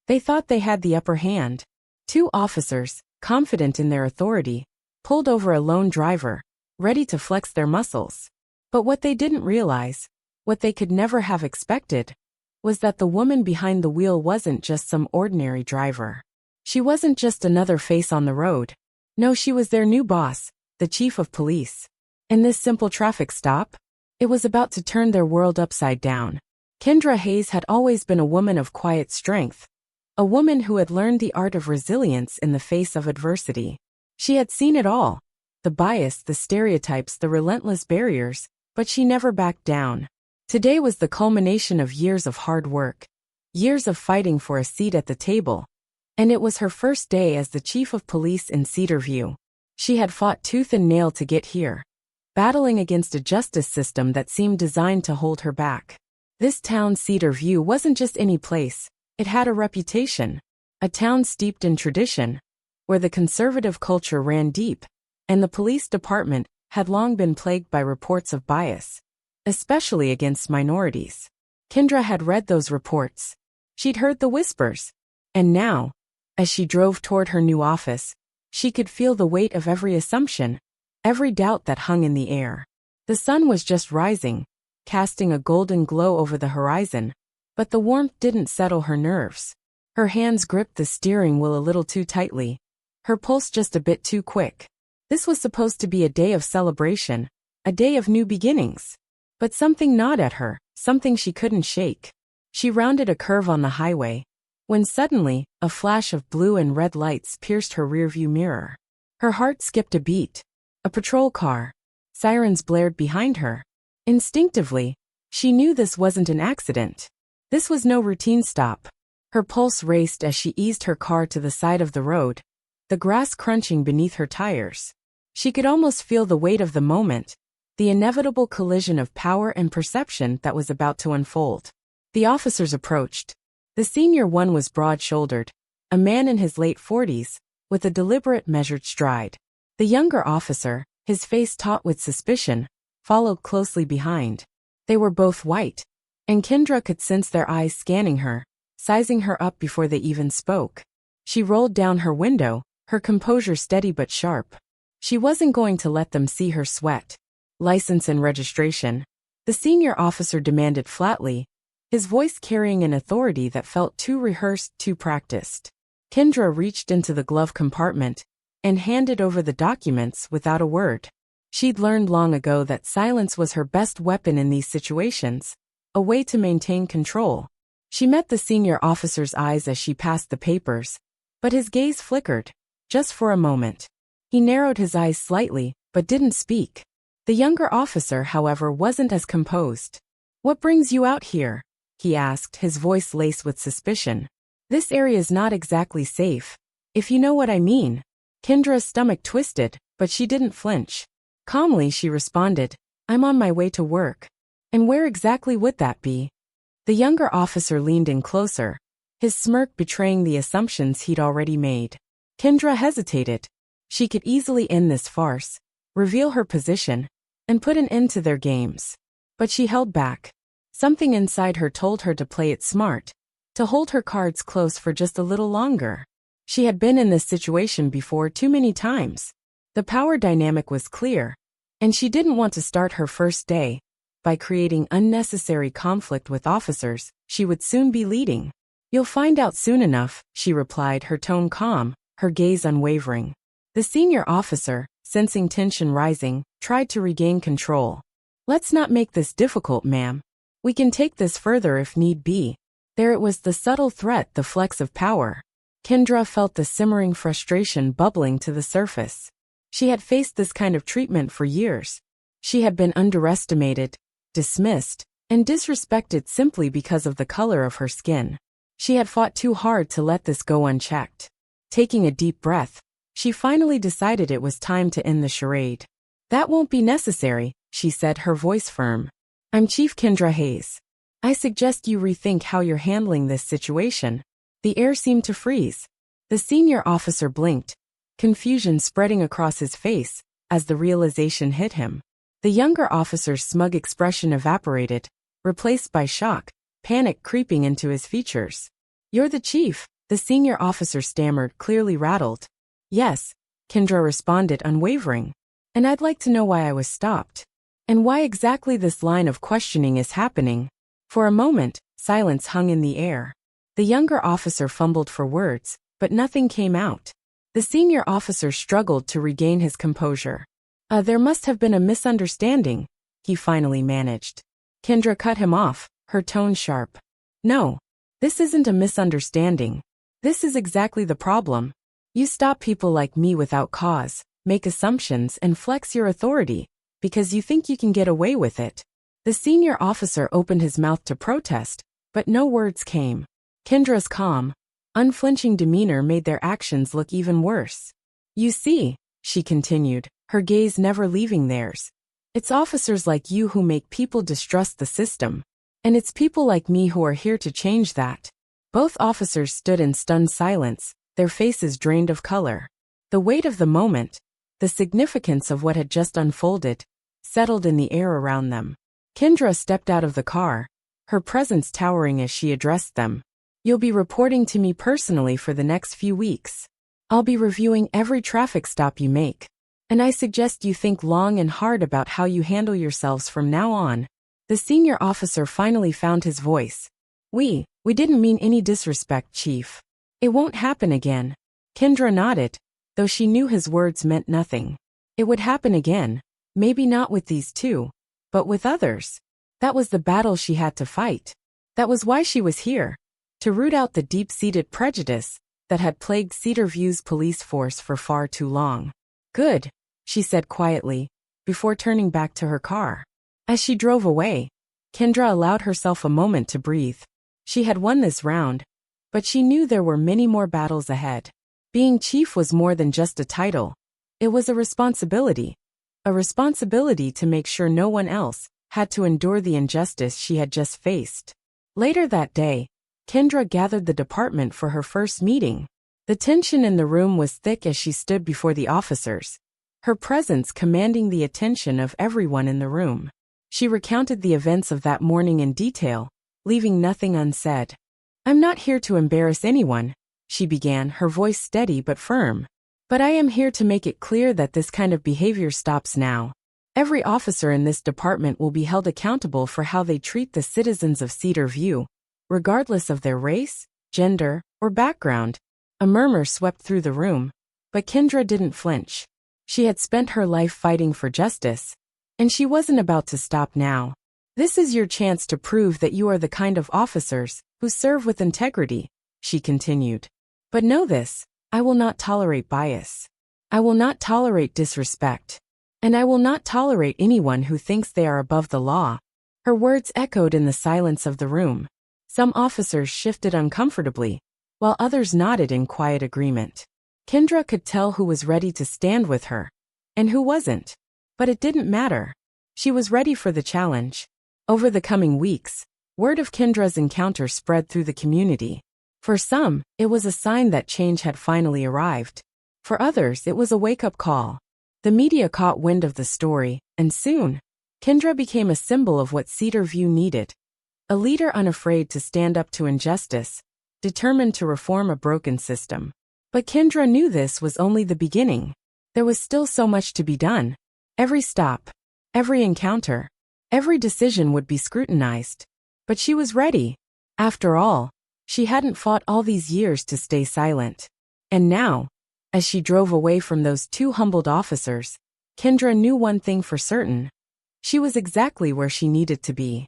They thought they had the upper hand. Two officers, confident in their authority, pulled over a lone driver, ready to flex their muscles. But what they didn't realize, what they could never have expected, was that the woman behind the wheel wasn't just some ordinary driver. She wasn't just another face on the road. No, she was their new boss, the chief of police. And this simple traffic stop? It was about to turn their world upside down. Kendra Hayes had always been a woman of quiet strength, a woman who had learned the art of resilience in the face of adversity. She had seen it all, the bias, the stereotypes, the relentless barriers, but she never backed down. Today was the culmination of years of hard work, years of fighting for a seat at the table, and it was her first day as the chief of police in Cedarview. She had fought tooth and nail to get here, battling against a justice system that seemed designed to hold her back. This town, Cedarview, wasn't just any place. It had a reputation, a town steeped in tradition, where the conservative culture ran deep, and the police department had long been plagued by reports of bias, especially against minorities. Kendra had read those reports. She'd heard the whispers. And now, as she drove toward her new office, she could feel the weight of every assumption, every doubt that hung in the air. The sun was just rising, casting a golden glow over the horizon, but the warmth didn't settle her nerves. Her hands gripped the steering wheel a little too tightly, her pulse just a bit too quick. This was supposed to be a day of celebration, a day of new beginnings. But something gnawed at her, something she couldn't shake. She rounded a curve on the highway, when suddenly, a flash of blue and red lights pierced her rearview mirror. Her heart skipped a beat. A patrol car. Sirens blared behind her. Instinctively, she knew this wasn't an accident. This was no routine stop. Her pulse raced as she eased her car to the side of the road, the grass crunching beneath her tires. She could almost feel the weight of the moment, the inevitable collision of power and perception that was about to unfold. The officers approached. The senior one was broad-shouldered, a man in his late 40s, with a deliberate, measured stride. The younger officer, his face taut with suspicion, followed closely behind. They were both white, and Kendra could sense their eyes scanning her, sizing her up before they even spoke. She rolled down her window, her composure steady but sharp. She wasn't going to let them see her sweat. License and registration, the senior officer demanded flatly, his voice carrying an authority that felt too rehearsed, too practiced. Kendra reached into the glove compartment and handed over the documents without a word. She'd learned long ago that silence was her best weapon in these situations, a way to maintain control. She met the senior officer's eyes as she passed the papers, but his gaze flickered, just for a moment. He narrowed his eyes slightly, but didn't speak. The younger officer, however, wasn't as composed. "What brings you out here?" he asked, his voice laced with suspicion. "This area's not exactly safe, if you know what I mean." Kendra's stomach twisted, but she didn't flinch. Calmly she responded, "I'm on my way to work." "And where exactly would that be?" The younger officer leaned in closer, his smirk betraying the assumptions he'd already made. Kendra hesitated. She could easily end this farce, reveal her position, and put an end to their games. But she held back. Something inside her told her to play it smart, to hold her cards close for just a little longer. She had been in this situation before too many times. The power dynamic was clear, and she didn't want to start her first day by creating unnecessary conflict with officers she would soon be leading. "You'll find out soon enough," she replied, her tone calm, her gaze unwavering. The senior officer, sensing tension rising, tried to regain control. "Let's not make this difficult, ma'am. We can take this further if need be." There it was, the subtle threat, the flex of power. Kendra felt the simmering frustration bubbling to the surface. She had faced this kind of treatment for years. She had been underestimated, dismissed, and disrespected simply because of the color of her skin. She had fought too hard to let this go unchecked. Taking a deep breath, she finally decided it was time to end the charade. "That won't be necessary," she said, her voice firm. "I'm Chief Kendra Hayes. I suggest you rethink how you're handling this situation." The air seemed to freeze. The senior officer blinked, confusion spreading across his face as the realization hit him. The younger officer's smug expression evaporated, replaced by shock, panic creeping into his features. "You're the chief," The senior officer stammered, clearly rattled. Yes, Kendra responded, unwavering. And I'd like to know why I was stopped. And why exactly this line of questioning is happening. For a moment, silence hung in the air. The younger officer fumbled for words, but nothing came out. The senior officer struggled to regain his composure. There must have been a misunderstanding, he finally managed. Kendra cut him off, her tone sharp. No, this isn't a misunderstanding. This is exactly the problem. You stop people like me without cause, make assumptions and flex your authority, because you think you can get away with it. The senior officer opened his mouth to protest, but no words came. Kendra's calm, unflinching demeanor made their actions look even worse. You see, she continued, her gaze never leaving theirs. It's officers like you who make people distrust the system. And it's people like me who are here to change that. Both officers stood in stunned silence, their faces drained of color. The weight of the moment, the significance of what had just unfolded, settled in the air around them. Kendra stepped out of the car, her presence towering as she addressed them. You'll be reporting to me personally for the next few weeks. I'll be reviewing every traffic stop you make. And I suggest you think long and hard about how you handle yourselves from now on. The senior officer finally found his voice. We didn't mean any disrespect, Chief. It won't happen again. Kendra nodded, though she knew his words meant nothing. It would happen again, maybe not with these two, but with others. That was the battle she had to fight. That was why she was here, to root out the deep-seated prejudice that had plagued Cedar View's police force for far too long. Good, she said quietly, before turning back to her car. As she drove away, Kendra allowed herself a moment to breathe. She had won this round, but she knew there were many more battles ahead. Being chief was more than just a title. It was a responsibility. A responsibility to make sure no one else had to endure the injustice she had just faced. Later that day, Kendra gathered the department for her first meeting. The tension in the room was thick as she stood before the officers, her presence commanding the attention of everyone in the room. She recounted the events of that morning in detail, leaving nothing unsaid. I'm not here to embarrass anyone, she began, her voice steady but firm. But I am here to make it clear that this kind of behavior stops now. Every officer in this department will be held accountable for how they treat the citizens of Cedar View, regardless of their race, gender, or background. A murmur swept through the room, but Kendra didn't flinch. She had spent her life fighting for justice, and she wasn't about to stop now. This is your chance to prove that you are the kind of officers who serve with integrity, she continued. But know this, I will not tolerate bias. I will not tolerate disrespect. And I will not tolerate anyone who thinks they are above the law. Her words echoed in the silence of the room. Some officers shifted uncomfortably, while others nodded in quiet agreement. Kendra could tell who was ready to stand with her, and who wasn't. But it didn't matter. She was ready for the challenge. Over the coming weeks, word of Kendra's encounter spread through the community. For some, it was a sign that change had finally arrived. For others, it was a wake-up call. The media caught wind of the story, and soon, Kendra became a symbol of what Cedar View needed. A leader unafraid to stand up to injustice, determined to reform a broken system. But Kendra knew this was only the beginning. There was still so much to be done. Every stop, every encounter, every decision would be scrutinized. But she was ready. After all, she hadn't fought all these years to stay silent. And now, as she drove away from those two humbled officers, Kendra knew one thing for certain. She was exactly where she needed to be.